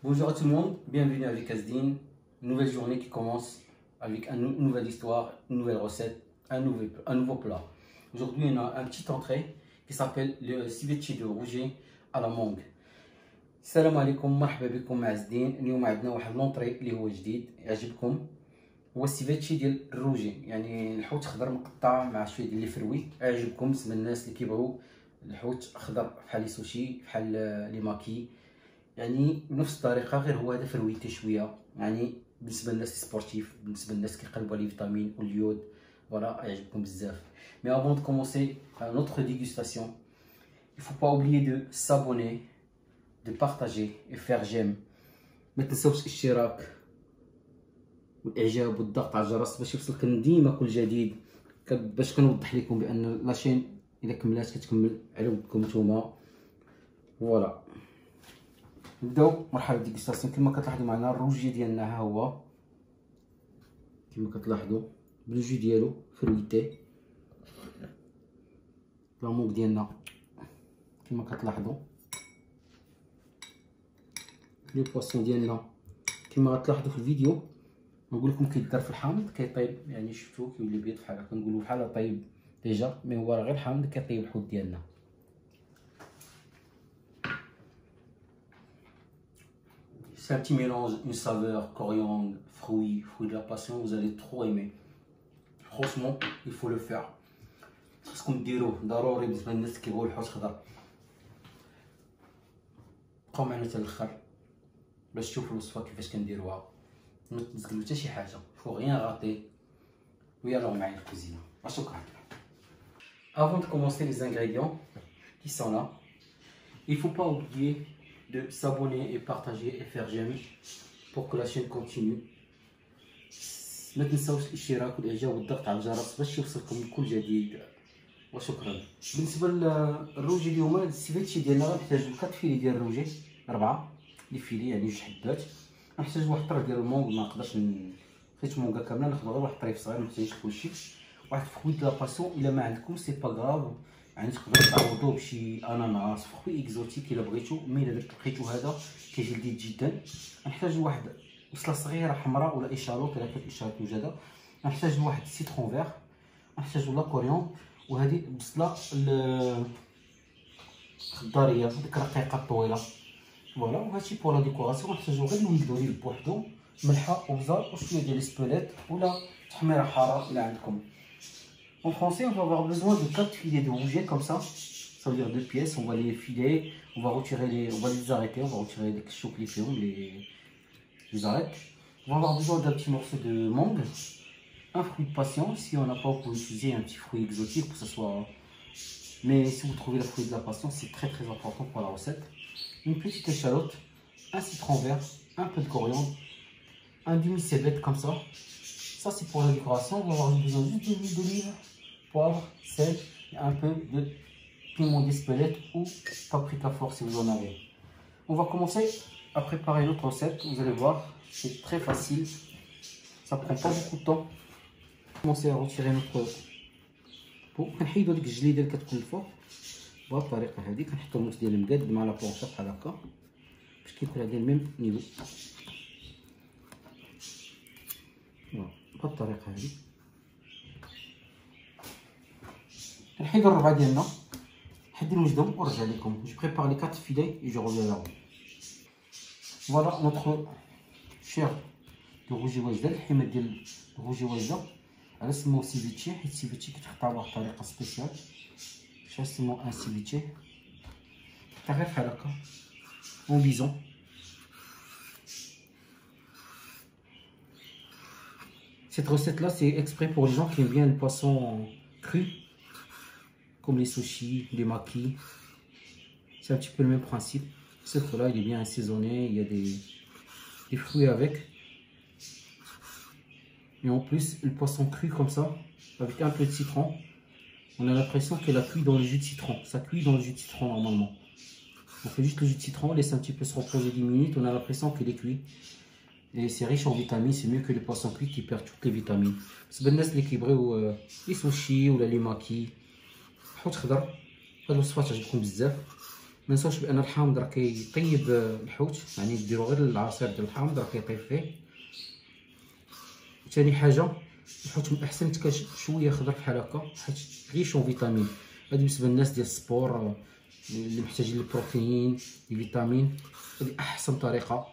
Bonjour à tout le monde, bienvenue avec Asdine. Une nouvelle journée qui commence avec une nouvelle histoire, une nouvelle recette, un nouveau plat. Aujourd'hui, on a un petit entrée qui s'appelle le ceviche de rouget à la mangue. السلام عليكم، مرحبا بكم مع زدين. اليوم عندنا واحد لونطري اللي هو جديد يعجبكم، هو السيفيتشي ديال الروجي، يعني الحوت خضر مقطع مع شويه ديال الفروي. يعجبكم بالنسبه للناس اللي كيبغيو الحوت خضر بحال لي سوشي بحال لي ماكي، يعني بنفس الطريقه، غير هو هذا فرويته شويه، يعني بالنسبه للناس سبورتيف، بالنسبه للناس كيقلبوا على الفيتامين واليود، فوالا يعجبكم بزاف. Mais avant de commencer notre dégustation, il faut pas oublier de s'abonner, de partager et faire j'aime. ما تنساوش الاشتراك والاعجاب والضغط على الجرس باش يوصلكم ديما كل جديد، باش كنوضح لكم بان لاشين الا كملات كتكمل على ودكم نتوما. فوالا نبداو مرحله بالديغستاسيون. كما كتلاحظوا معنا الروجي ديالنا ها هو، كما كتلاحظوا بالجو ديالو فرويتي. لامونك ديالنا كما كتلاحظوا، لي بواسون ديالنا كما غتلاحظوا في الفيديو. نقول لكم كيدار في الحامض كيطيب، يعني شفتوه كيولي بيض بحال هكا، نقولوا بحال طيب ديجا، مي هو غير الحامض كيطيب الحوت ديالنا. C'est un petit mélange, une saveur, coriandre, fruits de la passion, vous allez trop aimer. Franchement, il faut le faire. خاصكم ديروه ضروري بالنسبه للناس كيبغيو الحوت خضر. بقاو معنا حتى الاخر باش تشوفوا الوصفه كيفاش كنديروها، ما تزقلوا حتى شي حاجه، فو غيان غاطي. ويالو معايا الكوزينه. شكرا. Avant de commencer les ingrédients qui sont là, il faut pas oublier de s'abonner et partager et faire j'aime pour que la chaîne continue. ما تنساوش الاشتراك والاعجاب والضغط على الجرس باش يوصلكم كل جديد. وشكرا. بالنسبه للروجي اليوم السيفيتشي ديالنا غنحتاجو 4 فيلي ديال الروجي، 4 لي فيلي يعني 2 حبات. غنحتاج واحد الطرف ديال المونغ، ما نقدرش خيت مونغا كامله، ناخذ غير واحد الطريف صغير، ما محتاجش كلشي. واحد فخوي د لا باسيون الا ما عندكم سي با غراف، يعني تقدروا تعوضوه بشي اناناس، فخوي اكزوتيك الا بغيتو. مي الا لقيتو هذا كيجي لذيذ جدا. غنحتاجو واحد بصله صغيره حمراء ولا اشالوط الا كانت اشالوط موجوده. غنحتاجو واحد سيترون فيغ، غنحتاجو لا كوريون، وهذه البصله الخضاريه ديك الرقيقه الطويله. فوالا، وهادشي بور لا ديكوراسيون. غنحتاجو غير الوليد دوليف بوحدو، ملحه وبزار وشويه ديال السبوليت ولا تحميره حاره الا عندكم. En français, on va avoir besoin de 4 filets de rouget comme ça veut dire 2 pièces. On va les filer, on va les arrêter, on va retirer les chocs, les féons, les arrête. On va avoir besoin d'un petit morceau de mangue, un fruit de passion. Si on n'a pas, on peut utiliser un petit fruit exotique pour que ça soit. Mais si vous trouvez le fruit de la passion, c'est très très important pour la recette. Une petite échalote, un citron vert, un peu de coriandre, un demi-cébette comme ça. Ça c'est pour la décoration. On va avoir besoin juste de l'huile d'olive, poivre, sel et un peu de piment d'Espelette ou paprika fort si vous en avez. On va commencer à préparer notre recette. Vous allez voir, c'est très facile, ça prend pas beaucoup de temps. Commencer à retirer notre peau. كنحيدو ديك الجليده اللي كتكون الفوق بهذه الطريقه هذه. كنحطو الموس ديال المقاد مع لا بونشه بحال هكا باش كيكون على الميم نيفو. بهذه الطريقه هذه كنحيدو الربعه ديالنا، نحدي الوجدهم ونرجع لكم. جو بريبار لي 4 فيلي et je reviens là. Voilà notre chair de rouget واجده، الحماد ديال الروجي واجده. على سموه سيفيتشي حيت سيفيتشي كيتقطع بواحد الطريقه سبيسيال. شحال سموه ان سيفيتشي، كيتقطع غير بحال هكا اون بيزون. Cette recette là c'est exprès pour les gens qui aiment bien le poisson cru, comme les sushis, les makis. C'est un petit peu le même principe, sauf que là il est bien assaisonné, il y a des fruits avec. Et en plus le poisson cru comme ça, avec un peu de citron, on a l'impression qu'elle a cuit dans le jus de citron. Ça cuit dans le jus de citron normalement. On fait juste le jus de citron, on laisse un petit peu se reposer 10 minutes, on a l'impression qu'il est cuit. Et c'est riche en vitamines, c'est mieux que les poissons cuits qui perdent toutes les vitamines. C'est bien l'équilibré ou les sushis ou les makis. حوت خضر، هاد الوصفه تعجبكم بزاف. ما ننساوش بان الحامض راه كيطيب الحوت، يعني ديروا غير العصير ديال الحامض راه كيطيب فيه. ثاني حاجه الحوت من الاحسن يتكاش شويه خضر بحال هكا حيت ريش اون فيتامين. هذه بالنسبه للناس ديال السبور اللي محتاجين البروتين الفيتامين، هذه احسن طريقه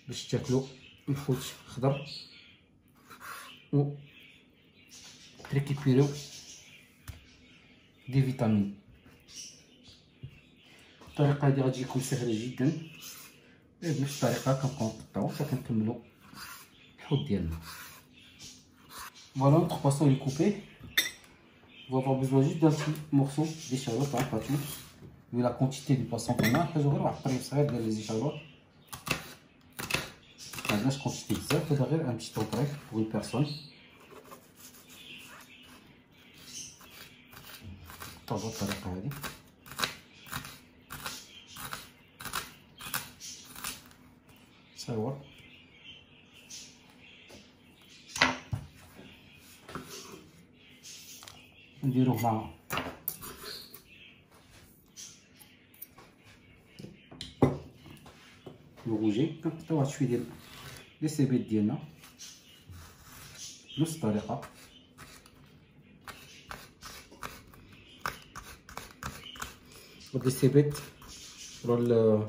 باش تاكلوا الحوت خضر و تريكيبيريو دي فيتامين. الطريقه هذه غتجيكم سهله جدا، بنفس الطريقه كنبقاو نقطعو حتى كنكملوا الحوت ديالنا. Voilà notre poisson est coupé. On va avoir besoin juste d'un petit morceau d'échalote, hein, pas tout. Vu la quantité du poisson qu'on a, j'aurai واحد الطريف صغير ديال les échalotes. ما عندناش quantité بزاف، هذا غير un petit طريف pour une personne. طابو الطريقة هذه. صور. نديروه مع الروجي، كنقطعو واحد شويه ديال لي سيبيط ديالنا بنفس الطريقه. هاد لي سيبيط راه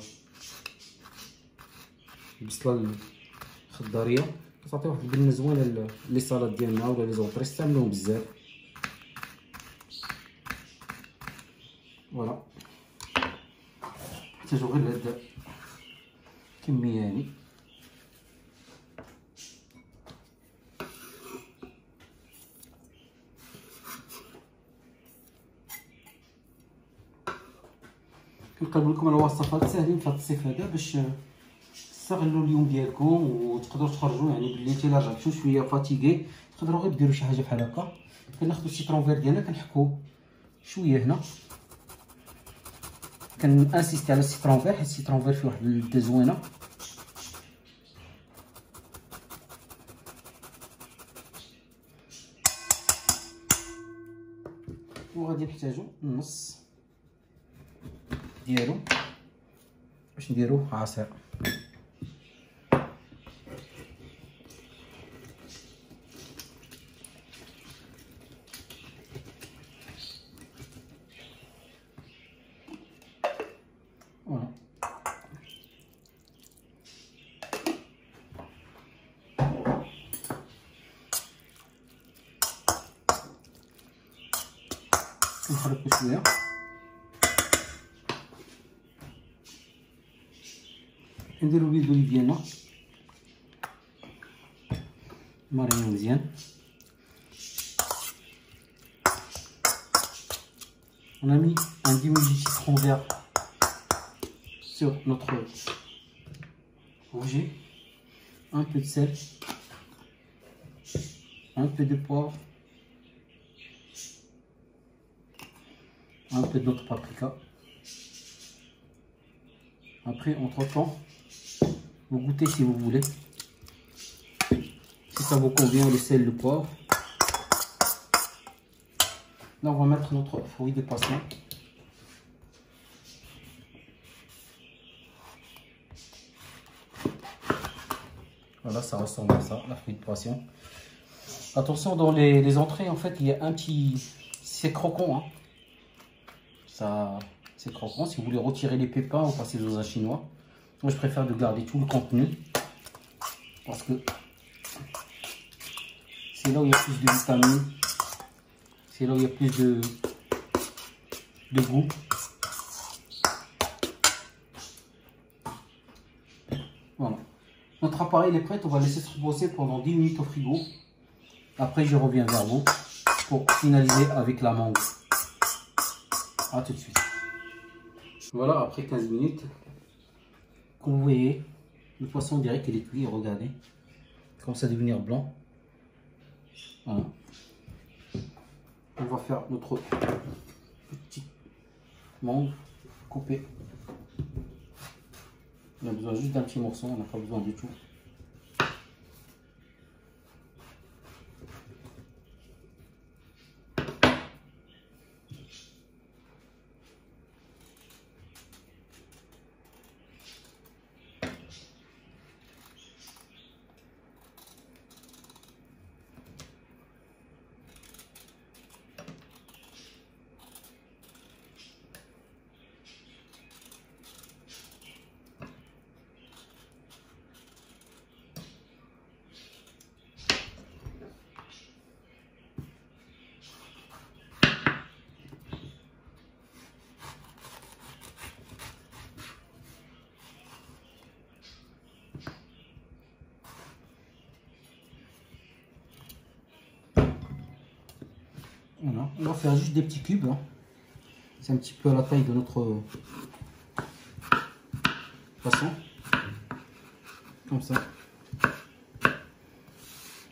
البصله الخضاريه كتعطي واحد البنه زوينه لي صالاد ديالنا ولا لي زونطري، استعملوهم بزاف. فوالا نحتاجو غير هاد الكميه هادي. كنقلب لكم على وصفات ساهلين في هذا الصيف هذا باش تستغلوا اليوم ديالكم وتقدروا تخرجوا، يعني باللي انت الا رجعتوا شويه فاتيغي تقدروا غير ديروا شي حاجه بحال هكا. كناخذوا السيترون فير ديالنا كنحكوه شويه هنا، كنانسيستي على السيترون فير حيت السيترون فير فيه واحد اللذه زوينه. وغادي نحتاجو النص ديالو باش نديرو عصير. فوالا كنحركو شويه نديرو البيض ديالنا مارينيو مزيان. On a mis un demi de citron vert sur notre rouget, un peu de sel, un peu de poivre, un peu d'autre paprika. Après, entre temps, vous goûtez si vous voulez. Si ça vous convient, le sel, le poivre. Là, on va mettre notre fruit de poisson. Voilà, ça ressemble à ça, la fruit de poisson. Attention, dans les entrées, en fait, il y a un petit... C'est croquant, hein. Ça, c'est croquant. Si vous voulez retirer les pépins ou passer dans un chinois, moi, je préfère de garder tout le contenu. Parce que c'est là où il y a plus de vitamines. C'est là où il y a plus de goût. Voilà. Notre appareil est prêt. On va laisser se reposer pendant 10 minutes au frigo. Après, je reviens vers vous pour finaliser avec la mangue. A tout de suite. Voilà, après 15 minutes, comme vous voyez, le poisson dirait qu'il est cuit. Regardez, il commence à devenir blanc. Voilà. On va faire notre petite mangue coupée. On a besoin juste d'un petit morceau, on n'a pas besoin du tout. Voilà, on va faire juste des petits cubes. Hein. C'est un petit peu à la taille de notre poisson. Comme ça.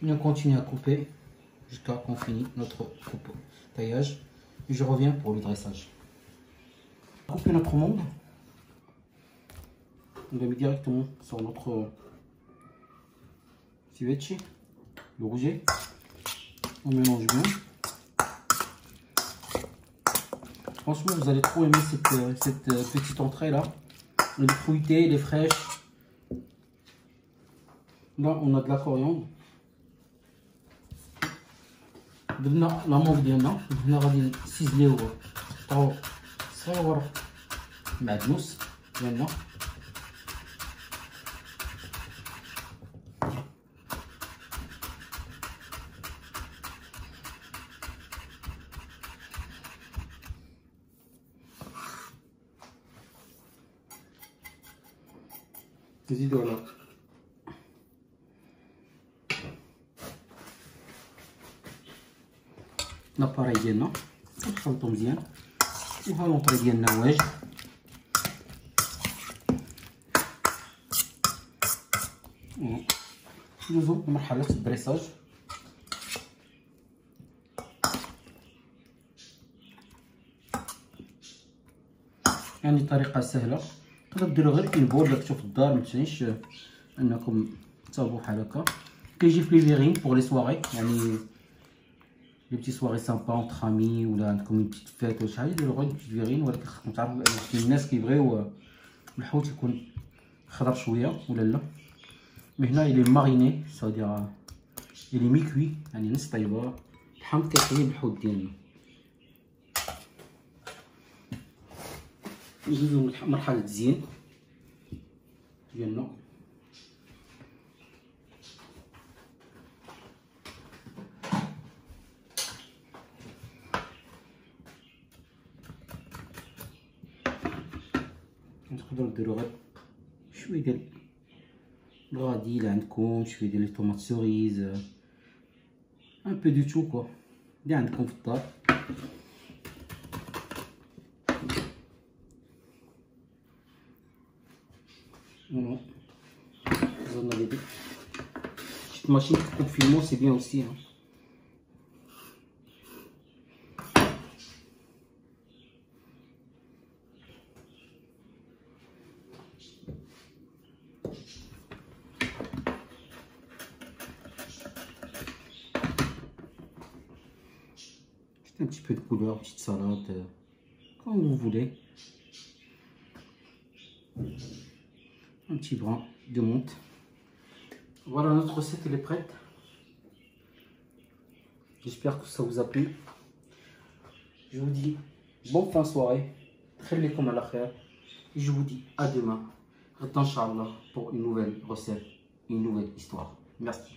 Et on continue à couper jusqu'à qu'on finisse notre taillage. Et je reviens pour le dressage. On va couper notre monde. On le met directement sur notre ceviche, le rouget. On mélange bien. Franchement, vous allez trop aimer cette petite entrée là. Elle est fruitée, elle est fraîche. Là, on a de la coriandre. درنا لامونط ديالنا هنا غادي نسيزليوه طاو صغيور معدنوس ديالنا نزيدو على لاباري ديالنا نخلطو مزيان وها لونطري ديالنا واجد ندوزو لمرحلة الدريساج. يعني طريقة سهلة تقدروا ديروا غير كيبور ولا كتشوف في الدار، متسنيش انكم تصاوبوا بحال هكا. كيجي في لي فيغين بوغ لي سواري، يعني لي بتي سواري سامبا اونتر امي ولا عندكم اون بتيت فيت ولا شي حاجه ديروا غير بتيت فيغين. ولكن خصكم تعرفوا بان كاين الناس كيبغيو الحوت يكون خضر شويه ولا لا. مي هنا الي ماريني سادير الي ميكوي، يعني نص طيبه الحمض كيطيب الحوت ديالنا. ندوزو مرحله التزيين ديالنا. تقدروا ديروا غير شويه ديال الغادي اللي عندكم، شويه ديال لي طوماط سوريز، ان بو دو تو كوا اللي عندكم في الدار. Voilà. Vous en avez deux. Petite machine pour confinement, c'est bien aussi. Hein. Juste un petit peu de couleur, petite salade, comme vous voulez. Un petit brin de menthe. Voilà, notre recette elle est prête. J'espère que ça vous a plu. Je vous dis bonne fin de soirée. Khaylikom ala khair. Et je vous dis à demain. Inch'Allah pour une nouvelle recette, une nouvelle histoire. Merci.